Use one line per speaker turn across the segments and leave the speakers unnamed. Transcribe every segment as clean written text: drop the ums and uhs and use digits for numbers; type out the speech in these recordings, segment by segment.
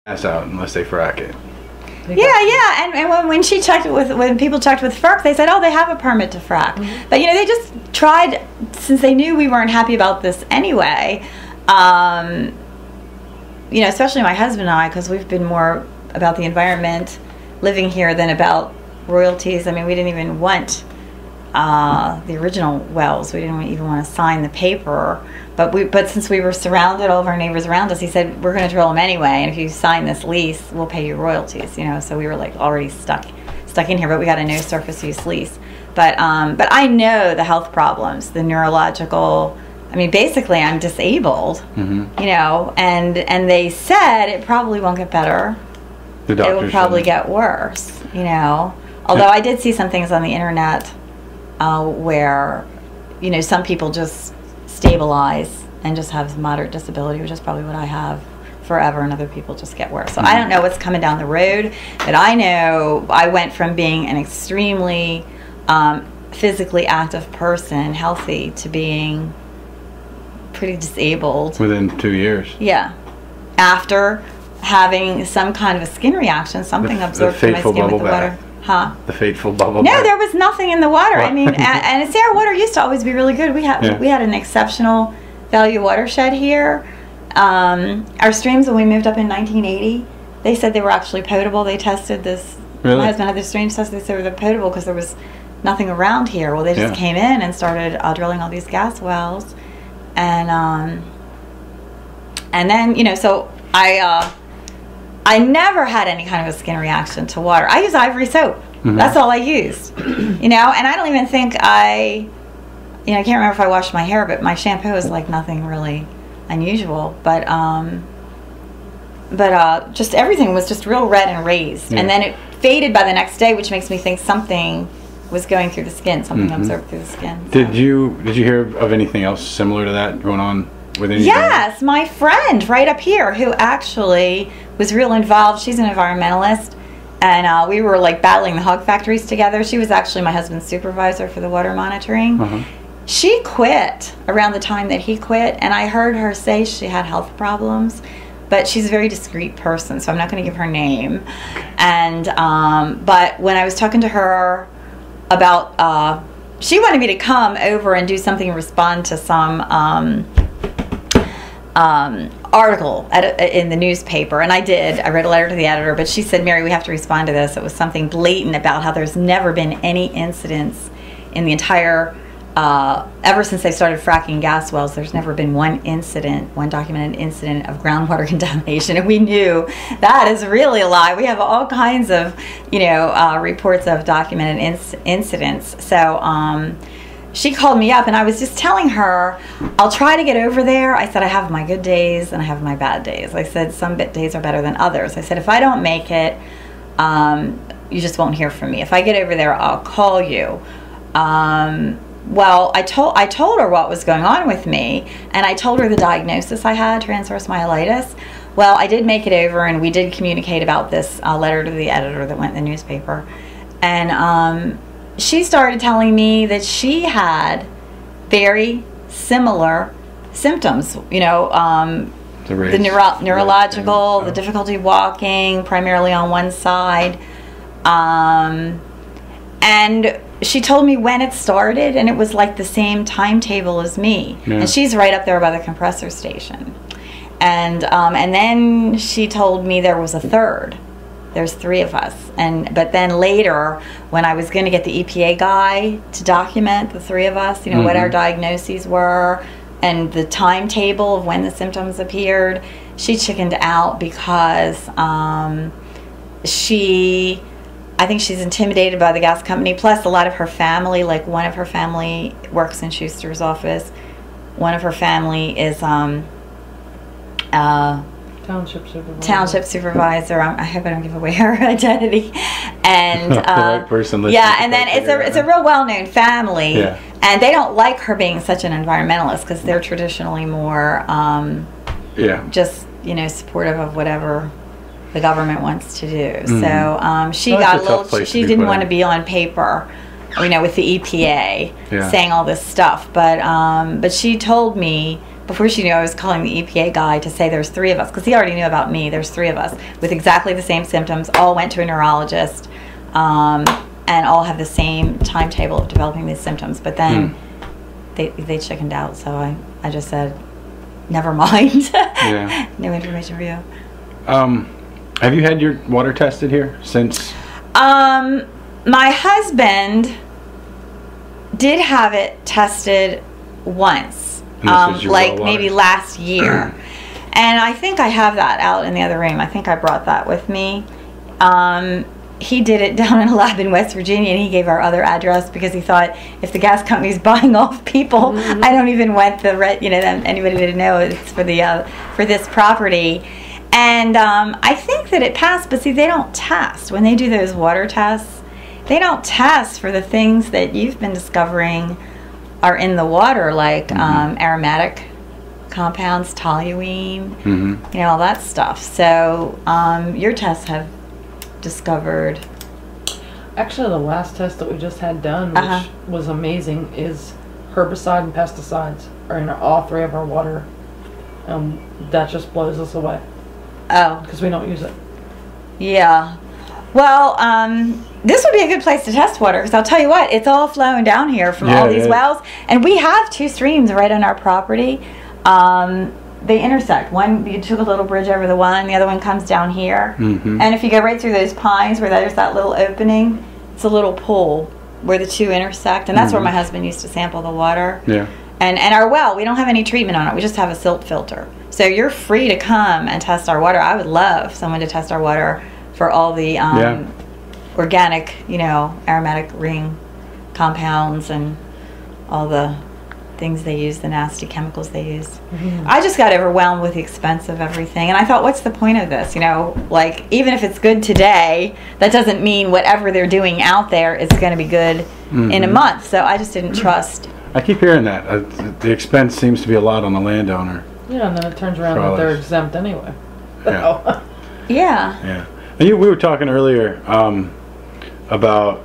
Pass out unless they frack it.
Yeah, and when she checked when people checked with FERC, they said, oh, they have a permit to frack. But you know, they just tried, since they knew we weren't happy about this anyway. You know, especially my husband and I, because we've been more about the environment living here than about royalties. I mean, we didn't even want the original wells. We didn't even want to sign the paper. But since we were surrounded, all of our neighbors around us, he said, we're going to drill them anyway, and if you sign this lease, we'll pay you royalties. You know, so we were like already stuck in here, but we got a no surface use lease. But I know the health problems, the neurological. I mean, basically, I'm disabled. You know, and they said it probably won't get better. It will probably get worse. You know, although I did see some things on the internet where, you know, some people just stabilize and just have moderate disability, which is probably what I have forever, and other people just get worse. So I don't know what's coming down the road, but I know I went from being an extremely physically active person, healthy, to being pretty disabled. Within 2 years? Yeah. After having some kind of a skin reaction, something absorbed from my skin with the water. Huh? The fateful bubble bath. No, there was nothing in the water. I mean, and Sierra water used to always be really good. We had an exceptional value watershed here. Our streams, when we moved up in 1980, they said they were actually potable. They tested this. Really? My husband had the streams tested. They said they were potable because there was nothing around here. Well, they just came in and started drilling all these gas wells, and then, you know, so I never had any kind of a skin reaction to water. I use ivory soap. That's all I used. You know, and I don't even think you know, I can't remember if I washed my hair, but my shampoo is like nothing really unusual. But just everything was just real red and raised. And then it faded by the next day, which makes me think something was going through the skin, something absorbed through the skin. So. Did you hear of anything else similar to that going on? Yes, my friend right up here who actually was real involved. She's an environmentalist, and we were like battling the hog factories together. She was actually my husband's supervisor for the water monitoring. She quit around the time that he quit, and I heard her say she had health problems, but she's a very discreet person, so I'm not going to give her name. And but when I was talking to her about, she wanted me to come over and do something and respond to some article in the newspaper, and I did. I wrote a letter to the editor, but she said, Mary, we have to respond to this. It was something blatant about how there's never been any incidents in the entire, ever since they started fracking gas wells, there's never been one documented incident of groundwater contamination, and we knew that is really a lie. We have all kinds of, you know, reports of documented incidents. So, she called me up, and I was just telling her, I'll try to get over there. I said, I have my good days and I have my bad days. I said, some days are better than others. I said, if I don't make it, you just won't hear from me. If I get over there, I'll call you. Well, I told her what was going on with me, and I told her the diagnosis I had, transverse myelitis. Well, I did make it over, and we did communicate about this letter to the editor that went in the newspaper. And she started telling me that she had very similar symptoms, you know, the neurological, the difficulty walking, primarily on one side. And she told me when it started, and it was like the same timetable as me. And she's right up there by the compressor station. And then she told me there was a third. There's 3 of us, but then later, when I was going to get the EPA guy to document the 3 of us, you know, what our diagnoses were and the timetable of when the symptoms appeared, she chickened out because I think she's intimidated by the gas company. Plus, a lot of her family, like one of her family works in Schuster's office. One of her family is Township supervisor. I hope I don't give away her identity. And the right person yeah, and then it's a real well-known family, and they don't like her being such an environmentalist because they're traditionally more just, you know, supportive of whatever the government wants to do. So she got a little. She didn't want to be on paper, you know, with the EPA saying all this stuff. But she told me before she knew, I was calling the EPA guy to say there's 3 of us, because he already knew about me. There's 3 of us with exactly the same symptoms, all went to a neurologist, and all have the same timetable of developing these symptoms. But then they chickened out, so I just said, never mind.
Yeah.
No information for you.
Have you had your water tested here since?
My husband did have it tested once, like maybe last year. And I think I have that out in the other room. I think I brought that with me. He did it down in a lab in West Virginia, and he gave our other address because he thought if the gas company's buying off people, I don't even want anybody to know it's for this property. And I think that it passed, but see, they don't test. When they do those water tests, they don't test for the things that you've been discovering are in the water, like aromatic compounds, toluene, all that stuff. So your tests have discovered.
Actually, the last test that we just had done, which was amazing, is herbicide and pesticides are in all 3 of our water. That just blows us away.
Oh.
Because we don't use it.
Yeah. Well, this would be a good place to test water, because I'll tell you what, it's all flowing down here from all these wells. And we have 2 streams right on our property. They intersect. One, you took a little bridge over the one, the other one comes down here. And if you go right through those pines where there's that little opening, it's a little pool where the 2 intersect. And that's where my husband used to sample the water. Yeah. And our well, we don't have any treatment on it. We just have a silt filter. So you're free to come and test our water. I would love someone to test our water for all the organic, aromatic ring compounds and all the things they use, the nasty chemicals they use. I just got overwhelmed with the expense of everything, and I thought, what's the point of this? Like, even if it's good today, that doesn't mean whatever they're doing out there is going to be good in a month. So I just didn't trust.
I keep hearing that. The expense seems to be a lot on the landowner.
Yeah, and then it turns around that they're exempt anyway.
Yeah.
Yeah.
And we were talking earlier about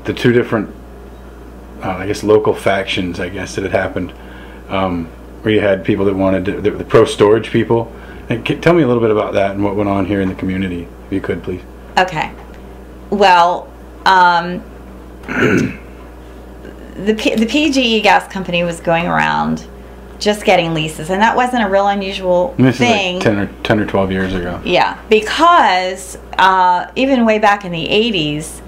the 2 different, I guess, local factions, I guess, that had happened, where you had people that wanted the pro-storage people. And tell me a little bit about that and what went on here in the community, if you could, please.
Okay. Well, the PGE gas company was going around just getting leases, and that wasn't a real unusual thing.
This is like 10 or 12 years ago.
Yeah, because even way back in the 80s,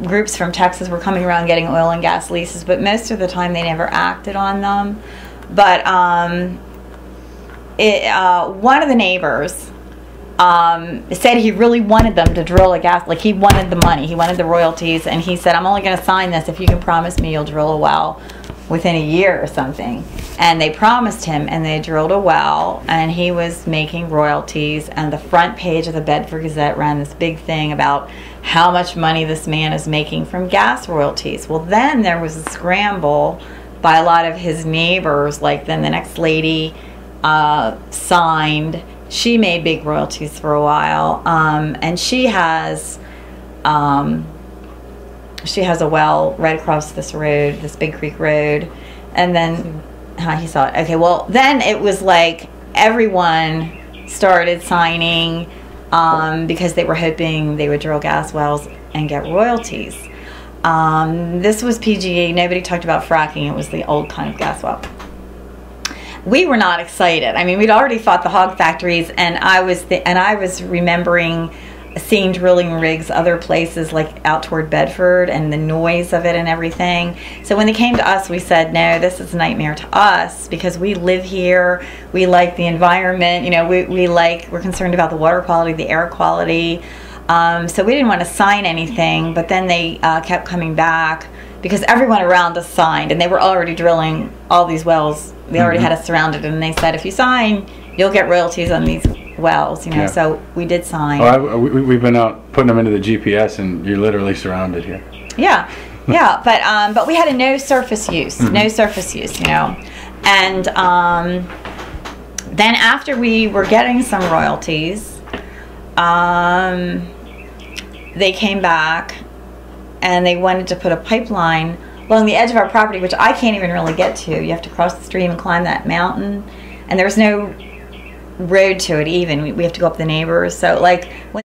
groups from Texas were coming around getting oil and gas leases, but most of the time they never acted on them. But one of the neighbors said he really wanted them to drill a gas, like he wanted the money, he wanted the royalties, and he said, I'm only going to sign this if you can promise me you'll drill a well within a year or something. And they promised him, and they drilled a well, and he was making royalties, and the front page of the Bedford Gazette ran this big thing about how much money this man is making from gas royalties. Well, then there was a scramble by a lot of his neighbors. Like, then the next lady signed. She made big royalties for a while, and she has a well right across this road, this Big Creek Road. And then he saw it. Okay, well, then it was like everyone started signing because they were hoping they would drill gas wells and get royalties. This was PGE. Nobody talked about fracking. It was the old kind of gas well. We were not excited. I mean, we'd already fought the hog factories, and I was remembering seeing drilling rigs other places, like out toward Bedford, and the noise of it and everything. So when they came to us, we said, no, this is a nightmare to us, because we live here, we like the environment, we're concerned about the water quality, the air quality. So we didn't want to sign anything, but then they kept coming back, because everyone around us signed, and they were already drilling all these wells. They already had us surrounded, and they said, if you sign, you'll get royalties on these wells, Yeah. So we did sign.
Oh, we've been out putting them into the GPS, and you're literally surrounded here.
Yeah, yeah, but we had a no surface use, And then after we were getting some royalties, they came back, and they wanted to put a pipeline along the edge of our property, which I can't even really get to. You have to cross the stream and climb that mountain. and there's no road to it even. We have to go up the neighbors. So like when